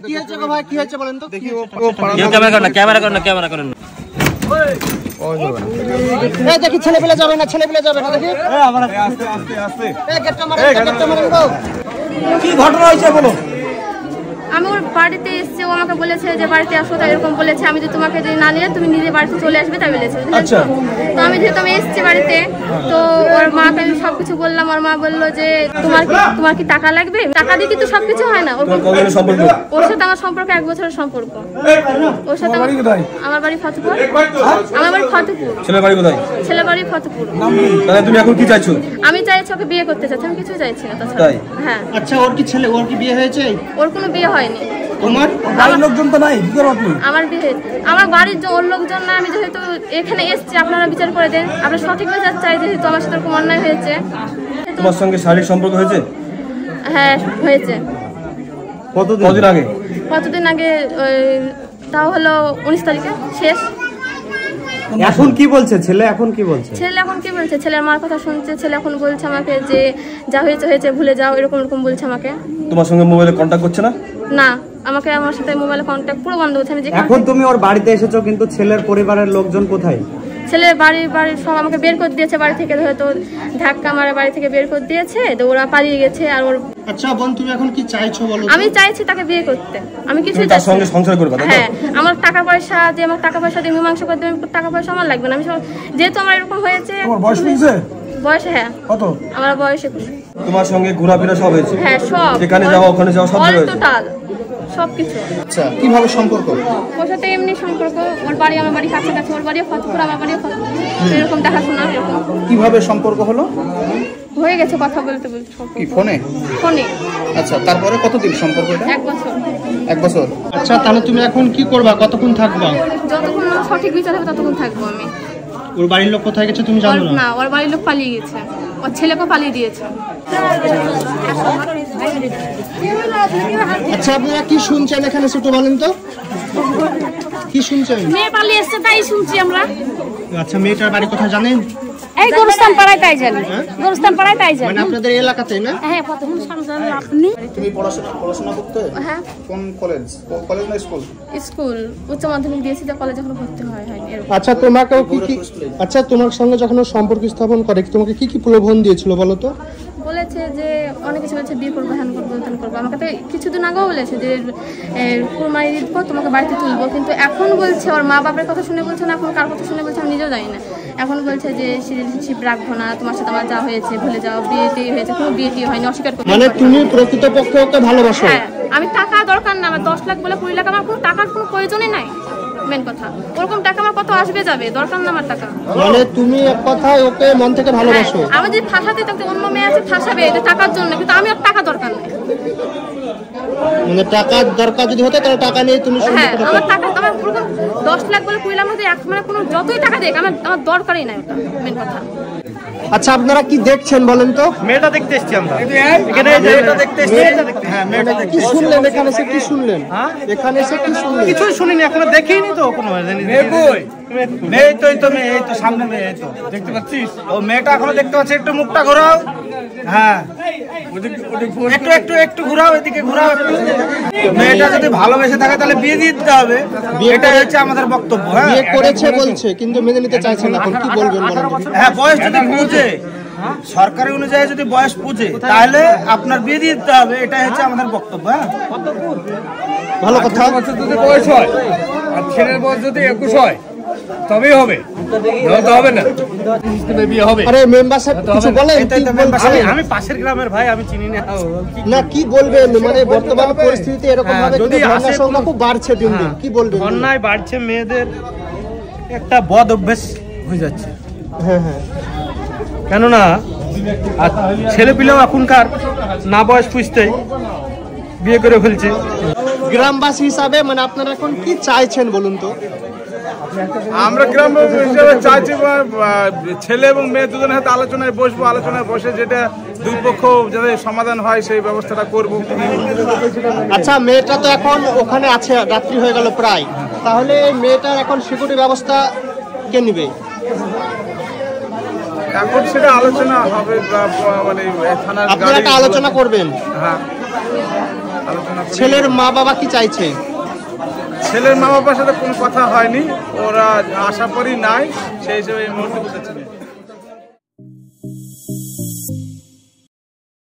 কি হয়েছে গো ভাই, কি হয়েছে বলেন তো? দেখি ক্যামেরা করেন এই দেখি ছেলেপেলে যাবে না দেখি। কি ঘটনা হয়েছে বলো? আমি ওর বাড়িতে এসেছি, ও আমাকে বলেছে যে বাড়িতে আসো, তাই এরকম বলেছে। আমি যে তোমাকে যদি না নিলে তুমি নিজে বাড়িতে চলে আসবে তাই বলেছে। আচ্ছা। তো আমি যেহেতু আমি এসেছি বাড়িতে, তো ওর মাকে আমি সবকিছু বললাম। ওর মা বললো যে তোমার কি টাকা লাগবে? টাকা দিয়ে কিন্তু সবকিছু হয় না। ওর সাথে আমার সম্পর্ক 1 বছরের সম্পর্ক। ওর সাথে আমার বাড়ি ফতেপুর। আমার বাড়ি ফতেপুর। ছেলে বাড়ি ফতেপুর। তাহলে তুমি এখন কি চাইছো? আমি চাইছি ওকে বিয়ে করতে চাচ্ছি, আমি কিছু চাইছি না তাছাড়া। তাই? হ্যাঁ। আচ্ছা, ওর কি বিয়ে হয়েছে? ওর কোনো বিয়ে হয়নি। তোমার বাড়ির লোকজন তো নাই? আমার বিয়ে, আমার বাড়ির ওর লোকজন না। আমি যেহেতু এখানে এসেছি, আপনারা বিচার করে দেন। আমরা সঠিক বিচার চাই, যেহেতু আমার সাথে কোনো অন্যায় হয়েছে। তোমার সঙ্গে শারীরিক সম্পর্ক হয়েছে? হ্যাঁ হয়েছে। কতদিন আগে? তাও হলো 19 তারিখে শেষ। এখন কি বলছে ছেলে? এখন কি বলছে? ছেলের মার কথা শুনছে। ছেলে এখন বলছে আমাকে যে যা হয়েছে ভুলে যাও, এরকম বলছে আমাকে। তোমার সঙ্গে মোবাইলে কন্টাক্ট করছে না? না, আমার সাথে মোবাইলে কন্টাক্ট পুরো বন্ধ হচ্ছে। আমি এখন তুমি ওর বাড়িতে এসেছো, কিন্তু ছেলের পরিবারের লোকজন কোথায়? ছেলের বাড়ির সব আমাকে বের করে দিয়েছে বাড়ি থেকে। হয়তো ধাক্কা মারা বাড়ি থেকে বের করে দিয়েছে, তো ওরা পালিয়ে গেছে। আর ওর আচ্ছা বোন, তুমি এখন কি চাইছো বলো? আমি চাইছি তাকে বিয়ে করতে। আমি কিছু তার সঙ্গে সংসার করবে? হ্যাঁ, আমার টাকা পয়সা দিয়ে মীমাংসা করে দেবে। টাকা পয়সা আমার লাগবে না। আমি যেহেতু আমার এরকম হয়েছে। তোমার বয়স হয়েছে? বয়স হ্যাঁ। কত? আমার বয়স 21। তোমার সঙ্গে ঘোরাফেরা সব হয়েছে? হ্যাঁ, সব। যেখানে যাওয়া ওখানে যাওয়া সব হয়েছে? টোটাল সবকিছু। আচ্ছা, কিভাবে সম্পর্ক? ওর সাথে এমনি সম্পর্ক। ওর বাড়ি আমার বাড়ি কাছাকাছি। ওর বাড়িও ফতেপুর, আমার বাড়িও ফতেপুর। এরকম দেখাশোনা এরকম। কিভাবে সম্পর্ক হলো? হয়ে গেছে কথা বলতে। কি ফোনে? আচ্ছা, তারপরে কতদিন সম্পর্ক এটা? 1 বছর। 1 বছর। আচ্ছা, তাহলে তুমি এখন কি করবা? কতক্ষণ থাকবা? যতক্ষণ সঠিক বিচার হবে ততক্ষণ থাকবো আমি। ওর বাড়ির লোক কোথায় গেছে তুমি জানো না? না, ওর বাড়ির লোক পালিয়ে গেছে। ওর ছেলেকেও পালিয়ে দিয়েছে। আচ্ছা, আপনারা কি শুনছেন এখানে ছোট বলেন তো? কি শুনছেন? মেয়ে পালিয়ে এসেছে তাই শুনছি আমরা। আচ্ছা, মেয়েটার বাড়ি কোথায় জানেন? এই গোরস্থান পাড়ায় তাই জানি। গোরস্থান পাড়ায় তাই জানি। মানে আপনাদের এলাকাতে না? হ্যাঁ, ফতেপুর সামনে। আপনি তুমি পড়াশোনা করতে? হ্যাঁ। কোন কলেজ না স্কুল? স্কুল, উচ্চ মাধ্যমিক দিয়েছি, তো কলেজে এখনো ভর্তি হয়নি। আচ্ছা, তোমাকেও কি আচ্ছা, তোমার সঙ্গে যখন সম্পর্ক স্থাপন করে তোমাকে কি প্রলোভন দিয়েছিল বলো তো? বলেছে যে অনেক কিছু বলেছে, বিয়ে করবো, হ্যান করবো, ত্যান করবো। আমাকে তো কিছুদিন আগেও বলেছে যে কুরবানি ঈদ পর তোমাকে বাড়িতে তুলবো। কিন্তু এখন বলছে ওর মা বাবার কথা শুনে বলছে না, এখন কার কথা শুনে বলছে আমি নিজেও জানি না। এখন বলছে যে রিলেশনশিপ রাখবো না, তোমার সাথে আমার যা হয়েছে ভুলে যাও, বিয়ে হয়েছে। কোনো বিয়ে হয়নি, অস্বীকার করতে। মানে তুমি প্রকৃতপক্ষে ওকে ভালোবাসো? হ্যাঁ, আমি টাকা দরকার না। আমার 10 লাখ বলে 20 লাখ, আমার কোনো টাকার কোনো প্রয়োজনই নাই। মেন কথা, ওরকম টাকা আমার কত আসবে যাবে, দরকার না আমার টাকা। মানে তুমি এক কথায় ওকে মন থেকে ভালোবাসো? আমি যদি ফাঁসাতে থাকতে, অন্য মেয়ে আছে ফাঁসাবে এটা টাকার জন্য, কিন্তু আমি আর টাকা দরকার নেই। মানে টাকার দরকার যদি হতো তাহলে টাকা নিয়ে তুমি? হ্যাঁ, আমার টাকা, আমার পুরো 10 লাখ বলে 20 লাখ মধ্যে মানে কোনো যতই টাকা দেখ আমার দরকারই নাই ওটা, মেন কথা। আচ্ছা, আপনারা কি দেখছেন বলেন তো? মেয়েটা দেখতে এসেছি আমরা এখানে। মেয়েটা দেখতে এসেছি। হ্যাঁ, মেয়েটা কি শুনলেন এখানে এসে? কি শুনলেন এখানে এসে? কি শুনলেন? কিছুই শুনিনি, এখনো দেখিনি তো কোনো। মেয়ে তো মেয়ে, এই তো সামনে মেয়ে, এই তো দেখতে পাচ্ছিস? ও মেয়েটা এখনো দেখতে পাচ্ছি। একটু মুখটা ঘোরাও। হ্যাঁ, একটু ঘোরাও, এদিকে ঘোরাও। মেয়েটা যদি ভালোবেসে থাকে তাহলে বিয়ে দিয়ে দিতে হবে। এটা হচ্ছে আমাদের বক্তব্য। হ্যাঁ, বিয়ে করেছে বলছে, কিন্তু মেনে নিতে চাইছে না। এখন কি বলবেন বলেন? হ্যাঁ, বয়স যদি বুঝে, সরকারি অনুযায়ী যদি বয়স বুঝে, তাহলে আপনার বিয়ে দিয়ে দিতে হবে। এটাই হচ্ছে আমাদের বক্তব্য। হ্যাঁ, ভালো কথা। যদি বয়স হয় আর ছেলের বয়স যদি 21 হয় তবেই হবে, হবে না বিয়ে হবে। আরে মেম্বার সাহেব কিছু বলেন? আমি পাশের গ্রামের ভাই, আমি চিনি না। কি বলবেন? মানে বর্তমান পরিস্থিতিতে এরকম ভাবে ধর্ষণের সংখ্যা খুব বাড়ছে দিন দিন, কি বলবেন? অন্যায় বাড়ছে, মেয়েদের একটা বদ অভ্যাস হয়ে যাচ্ছে। হ্যাঁ হ্যাঁ, কেননা ছেলে পিলেও এখনকার না বয়স পুষতেই বিয়ে করে ফেলছে। গ্রামবাসী হিসাবে মানে আপনারা এখন কি চাইছেন বলুন তো? আমরা গ্রামবাসী হিসেবে চাইছি ছেলে এবং মেয়ে দুজনের হাতে আলোচনায় বসবো। আলোচনায় বসে যেটা দুই পক্ষ যাতে সমাধান হয় সেই ব্যবস্থাটা করব। আচ্ছা, মেয়েটা তো এখন ওখানে আছে, রাত্রি হয়ে গেল প্রায়। তাহলে মেয়েটার এখন সিকিউরিটি ব্যবস্থা কে নিবে? এখন সেটা আলোচনা হবে, মানে থানার আপনারা একটা আলোচনা করবেন? হ্যাঁ, আলোচনা করে। ছেলের মা বাবা কি চাইছে? ছেলের মা বাবার সাথে কোনো কথা হয়নি, ওরা আশা করি নাই, সেই হিসেবে এই মুহূর্তে বলতে